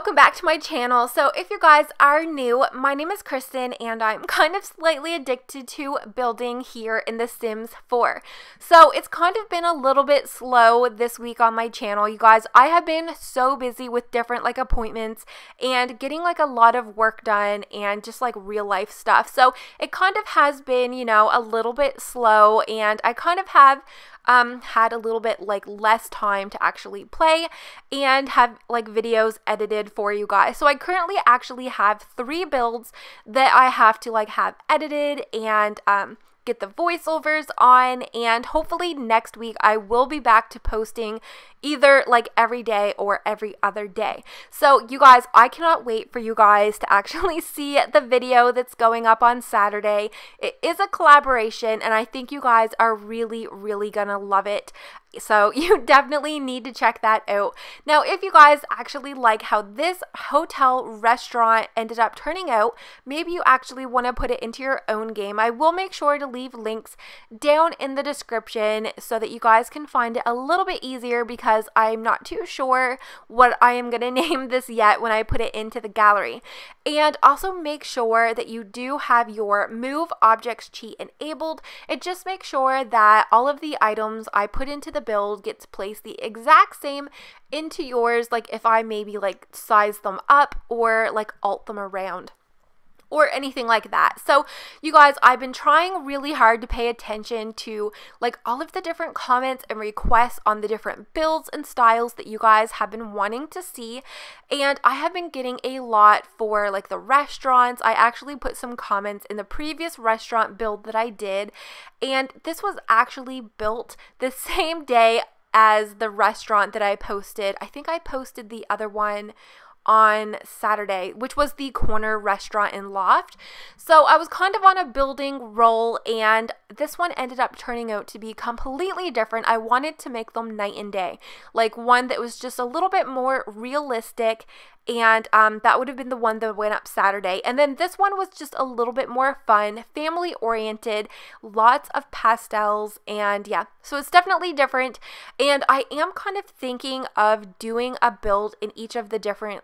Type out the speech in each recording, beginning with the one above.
welcome back to my channel. So if you guys are new, my name is Kristen and I'm kind of slightly addicted to building here in The Sims 4. So it's kind of been a little bit slow this week on my channel, you guys. I have been so busy with different appointments and getting a lot of work done and just real life stuff. So it kind of has been, a little bit slow, and I kind of have had a little bit less time to actually play and have videos edited for you guys. So I currently actually have 3 builds that I have to have edited and get the voiceovers on, and hopefully next week I will be back to posting either every day or every other day. So you guys, I cannot wait for you guys to actually see the video that's going up on Saturday. It is a collaboration and I think you guys are really gonna love it. So you definitely need to check that out. Now, if you guys actually like how this hotel restaurant ended up turning out, maybe you actually want to put it into your own game, I will make sure to leave links down in the description so that you guys can find it a little bit easier, because I'm not too sure what I am going to name this yet when I put it into the gallery. And also make sure that you do have your move objects cheat enabled. It just makes sure that all of the items I put into the build gets placed the exact same into yours, if I maybe size them up or alt them around or anything like that. So you guys, I've been trying really hard to pay attention to all of the different comments and requests on the different builds and styles that you guys have been wanting to see, and I have been getting a lot for the restaurants. I actually put some comments in the previous restaurant build that I did, and this was actually built the same day as the restaurant that I posted. I think I posted the other one on Saturday, which was the corner restaurant and loft. So I was kind of on a building roll, and this one ended up turning out to be completely different. I wanted to make them night and day, one that was just a little bit more realistic, and that would have been the one that went up Saturday. And then this one was just a little bit more fun, family oriented, lots of pastels, and yeah, so it's definitely different. And I am kind of thinking of doing a build in each of the different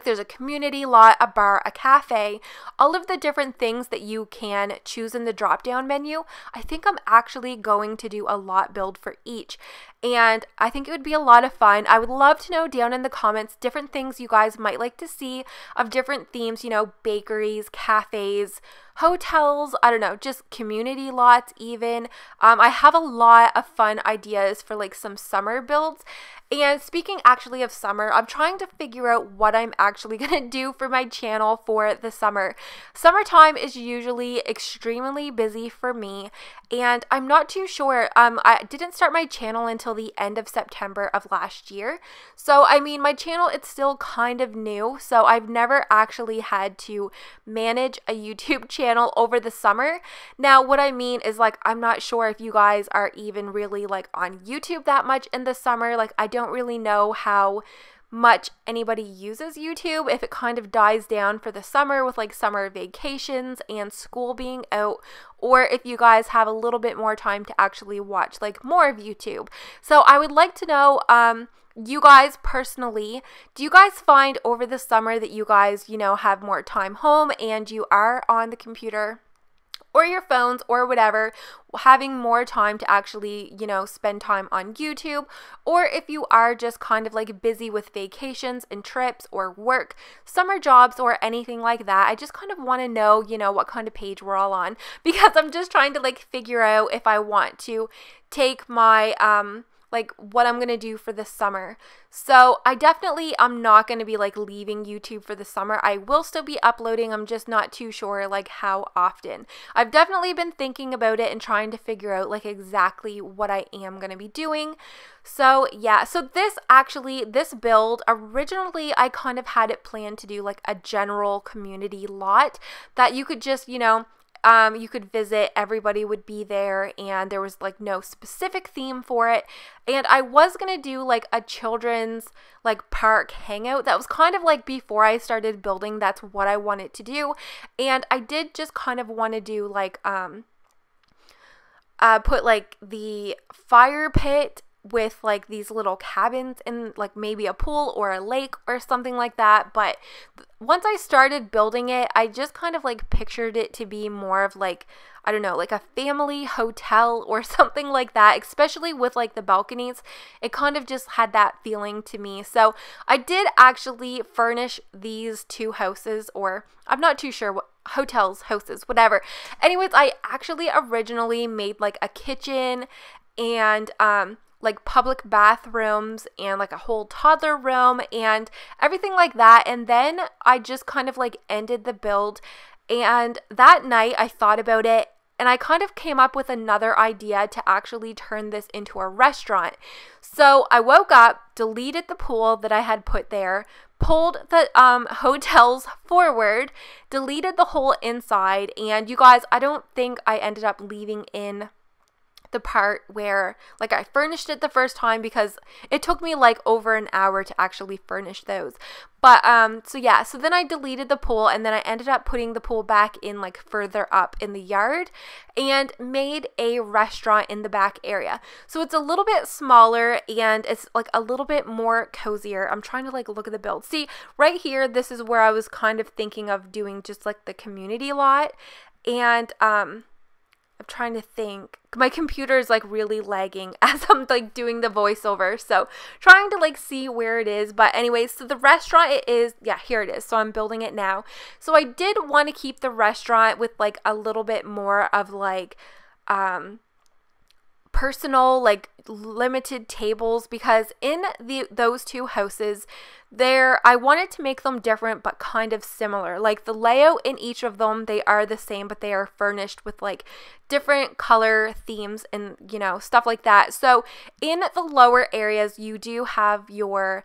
there's a community lot, a bar, a cafe, all of the different things that you can choose in the drop down menu. I think I'm actually going to do a lot build for each, and I think it would be a lot of fun. I would love to know down in the comments different things you guys might like to see of different themes, bakeries, cafes, hotels, I don't know, just community lots even. I have a lot of fun ideas for some summer builds. And speaking actually of summer, I'm trying to figure out what I'm actually going to do for my channel for the summer. Summertime is usually extremely busy for me, and I'm not too sure. I didn't start my channel until the end of September of last year. So, I mean, my channel, it's still kind of new, so I've never actually had to manage a YouTube channel over the summer. Now, what I mean is I'm not sure if you guys are even really on YouTube that much in the summer. I don't really know how much anybody uses YouTube, if it kind of dies down for the summer with summer vacations and school being out, or if you guys have a little bit more time to actually watch more of YouTube. So I would like to know, you guys personally, do you guys find over the summer that you guys, have more time home and you are on the computer or your phones or whatever, having more time to actually, spend time on YouTube? Or if you are just kind of busy with vacations and trips or work, summer jobs or anything like that, I just kind of want to know, what kind of page we're all on, because I'm just trying to figure out if I want to take my, what I'm going to do for the summer. So I definitely, I'm not going to be leaving YouTube for the summer. I will still be uploading. I'm just not too sure how often. I've definitely been thinking about it and trying to figure out exactly what I am going to be doing. So yeah, so this build, originally I kind of had it planned to do a general community lot that you could just, you could visit, everybody would be there, and there was no specific theme for it. And I was gonna do a children's park hangout. That was kind of before I started building, that's what I wanted to do. And I did just kind of want to do put the fire pit with like these little cabins and like maybe a pool or a lake or something like that. But once I started building it, I just kind of like pictured it to be more of like, I don't know, like a family hotel or something like that, especially with like the balconies. It kind of just had that feeling to me. So I did actually furnish these two houses, or I'm not too sure what hotels, houses, whatever. Anyways, I actually originally made like a kitchen and like public bathrooms and like a whole toddler room and everything like that. And then I just kind of like ended the build. And that night I thought about it and I kind of came up with another idea to actually turn this into a restaurant. So I woke up, deleted the pool that I had put there, pulled the hotels forward, deleted the whole inside, and you guys, I don't think I ended up leaving in the part where like I furnished it the first time because it took me like over an hour to actually furnish those. But so yeah, so then I deleted the pool and then I ended up putting the pool back in like further up in the yard and made a restaurant in the back area. So it's a little bit smaller and it's like a little bit more cozier. I'm trying to like look at the build. See, right here, this is where I was kind of thinking of doing just like the community lot. And I'm trying to think. My computer is like really lagging as I'm like doing the voiceover, so trying to like see where it is. But anyways, so the restaurant, it is, yeah, here it is. So I'm building it now. So I did want to keep the restaurant with like a little bit more of like personal, like limited tables, because in those two houses there, I wanted to make them different but kind of similar. Like the layout in each of them, they are the same, but they are furnished with like different color themes and, you know, stuff like that. So in the lower areas, you do have your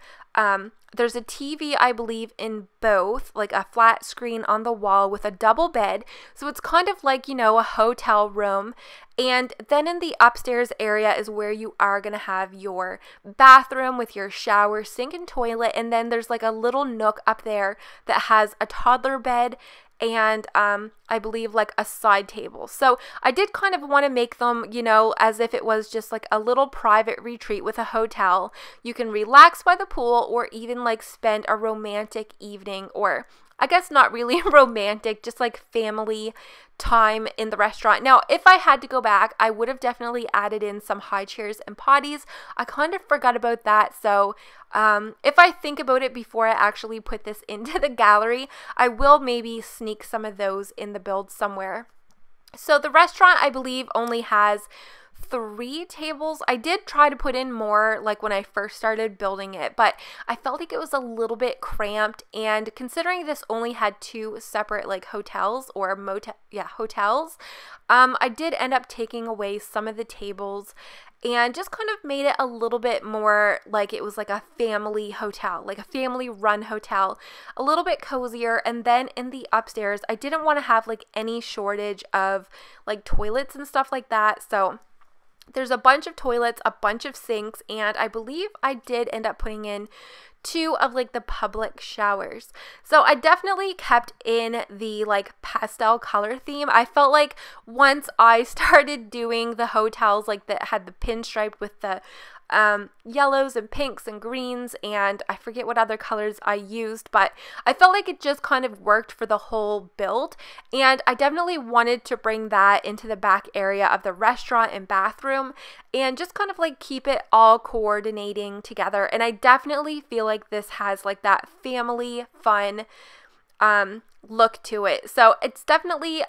there's a TV, I believe, in both, like a flat screen on the wall with a double bed. So it's kind of like, you know, a hotel room. And then in the upstairs area is where you are going to have your bathroom with your shower, sink, and toilet. And then there's like a little nook up there that has a toddler bed and I believe like a side table. So I did kind of want to make them, you know, as if it was just like a little private retreat with a hotel. You can relax by the pool or even like spend a romantic evening, or I guess not really romantic, just like family time in the restaurant. Now, if I had to go back, I would have definitely added in some high chairs and potties. I kind of forgot about that. So if I think about it before I actually put this into the gallery, I will maybe sneak some of those in the build somewhere. So the restaurant, I believe, only has 3 tables. I did try to put in more like when I first started building it, but I felt like it was a little bit cramped, and considering this only had 2 separate like hotels or hotels, I did end up taking away some of the tables and just kind of made it a little bit more like it was like a family hotel, like a family run hotel, a little bit cozier. And then in the upstairs, I didn't want to have like any shortage of like toilets and stuff like that. So there's a bunch of toilets, a bunch of sinks, and I believe I did end up putting in 2 of like the public showers. So I definitely kept in the like pastel color theme. I felt like once I started doing the hotels like that had the pinstripe with the yellows and pinks and greens, and I forget what other colors I used, but I felt like it just kind of worked for the whole build. And I definitely wanted to bring that into the back area of the restaurant and bathroom and just kind of like keep it all coordinating together. And I definitely feel like this has like that family fun look to it. So it's definitely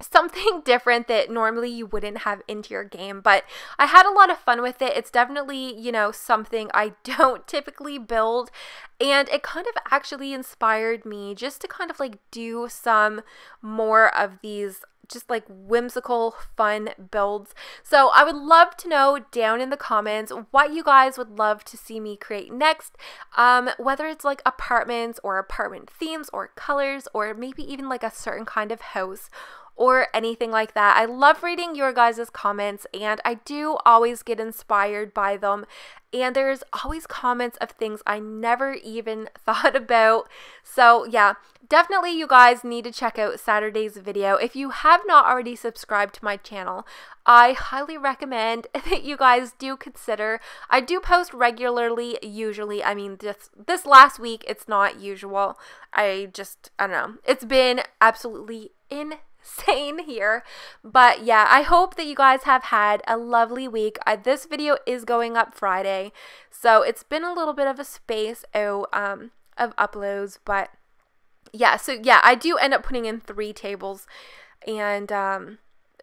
something different that normally you wouldn't have into your game, but I had a lot of fun with it. It's definitely, you know, something I don't typically build, and it kind of actually inspired me just to kind of like do some more of these just like whimsical fun builds. So I would love to know down in the comments what you guys would love to see me create next, whether it's like apartments or apartment themes or colors, or maybe even like a certain kind of house, or anything like that. I love reading your guys' comments, and I do always get inspired by them. And there's always comments of things I never even thought about. So yeah, definitely you guys need to check out Saturday's video. If you have not already subscribed to my channel, I highly recommend that you guys do consider. I do post regularly, usually. I mean, this last week, it's not usual. I don't know. It's been absolutely insane here, but yeah, I hope that you guys have had a lovely week. This video is going up Friday, so it's been a little bit of a space of uploads, but yeah, so yeah, I do end up putting in 3 tables, and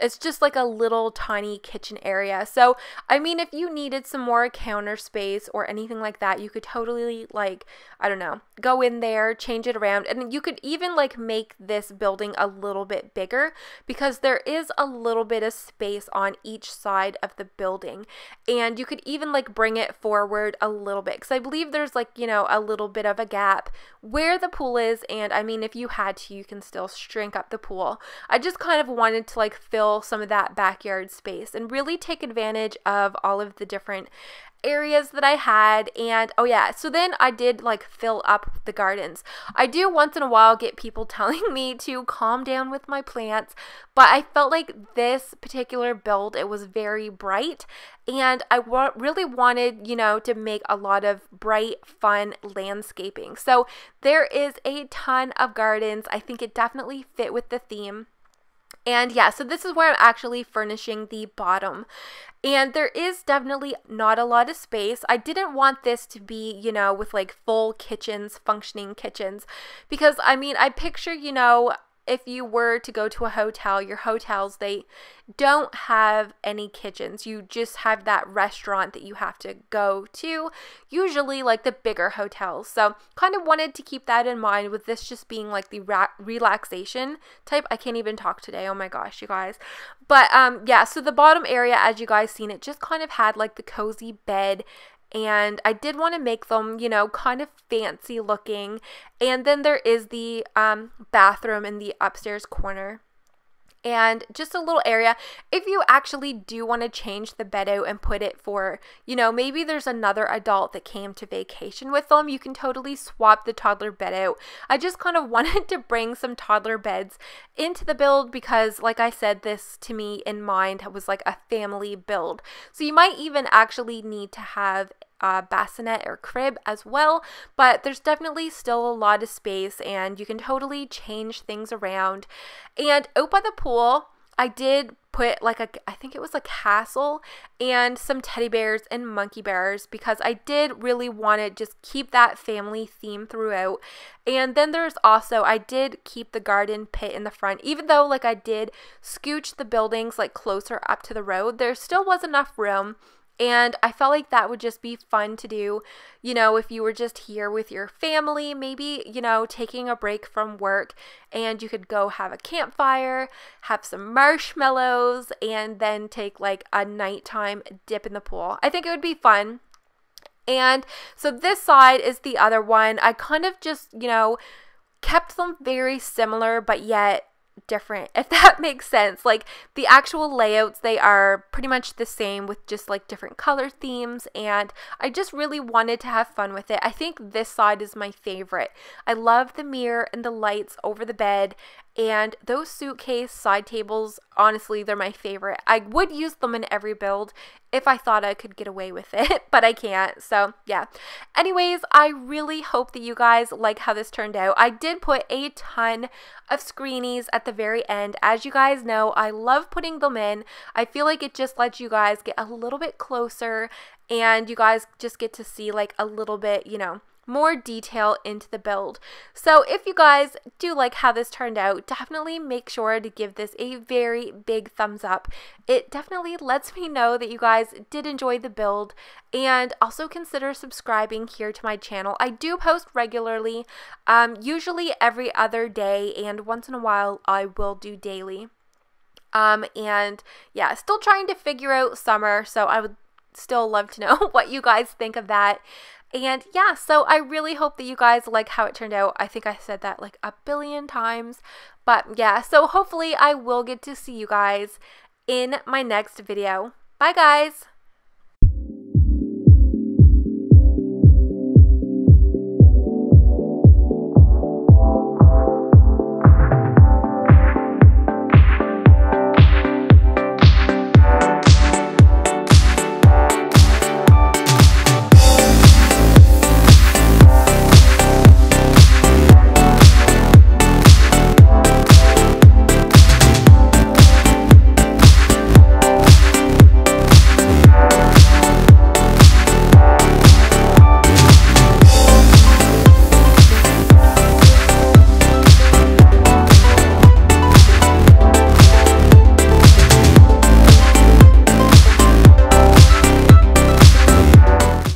it's just like a little tiny kitchen area. So, I mean, if you needed some more counter space or anything like that, you could totally, like, I don't know, go in there, change it around, and you could even, like, make this building a little bit bigger, because there is a little bit of space on each side of the building, and you could even, like, bring it forward a little bit, because I believe there's, like, you know, a little bit of a gap where the pool is, and I mean, if you had to, you can still shrink up the pool. I just kind of wanted to, like, fill some of that backyard space and really take advantage of all of the different areas that I had. And oh yeah, so then I did like fill up the gardens. I do once in a while get people telling me to calm down with my plants, but I felt like this particular build, it was very bright, and I really wanted, you know, to make a lot of bright, fun landscaping. So there is a ton of gardens. I think it definitely fit with the theme. And yeah, so this is where I'm actually furnishing the bottom. And there is definitely not a lot of space. I didn't want this to be, you know, with like full kitchens, functioning kitchens. Because, I mean, I picture, you know, if you were to go to a hotel, your hotels, they don't have any kitchens. You just have that restaurant that you have to go to, usually like the bigger hotels. So kind of wanted to keep that in mind with this just being like the relaxation type. I can't even talk today. Oh my gosh, you guys. But yeah, so the bottom area, as you guys seen, it just kind of had like the cozy bed. And I did want to make them, you know, kind of fancy looking. And then there is the bathroom in the upstairs corner. And just a little area. If you actually do want to change the bed out and put it for, you know, maybe there's another adult that came to vacation with them, you can totally swap the toddler bed out. I just kind of wanted to bring some toddler beds into the build because, like I said, this to me in mind was like a family build. So you might even actually need to have bassinet or crib as well, but there's definitely still a lot of space and you can totally change things around. And out by the pool, I did put like I think it was a castle and some teddy bears and monkey bears because I did really want to just keep that family theme throughout. And then there's also, I did keep the garden pit in the front, even though like I did scooch the buildings like closer up to the road, there still was enough room. And I felt like that would just be fun to do, you know, if you were just here with your family, maybe, you know, taking a break from work and you could go have a campfire, have some marshmallows, and then take like a nighttime dip in the pool. I think it would be fun. And so this side is the other one. I kind of just, you know, kept them very similar, but yet different, if that makes sense. Like the actual layouts, they are pretty much the same with just like different color themes, and I just really wanted to have fun with it. I think this side is my favorite. I love the mirror and the lights over the bed, and those suitcase side tables, honestly, they're my favorite. I would use them in every build if I thought I could get away with it, but I can't. So yeah. Anyways, I really hope that you guys like how this turned out. I did put a ton of screenies at the very end. As you guys know, I love putting them in. I feel like it just lets you guys get a little bit closer and you guys just get to see like a little bit, you know, more detail into the build. So if you guys do like how this turned out, definitely make sure to give this a very big thumbs up. It definitely lets me know that you guys did enjoy the build, and also consider subscribing here to my channel. I do post regularly, usually every other day, and once in a while I will do daily. And yeah, still trying to figure out summer, so I would still love to know what you guys think of that. And yeah, so I really hope that you guys like how it turned out. I think I said that like a billion times, But yeah, so hopefully I will get to see you guys in my next video. Bye guys!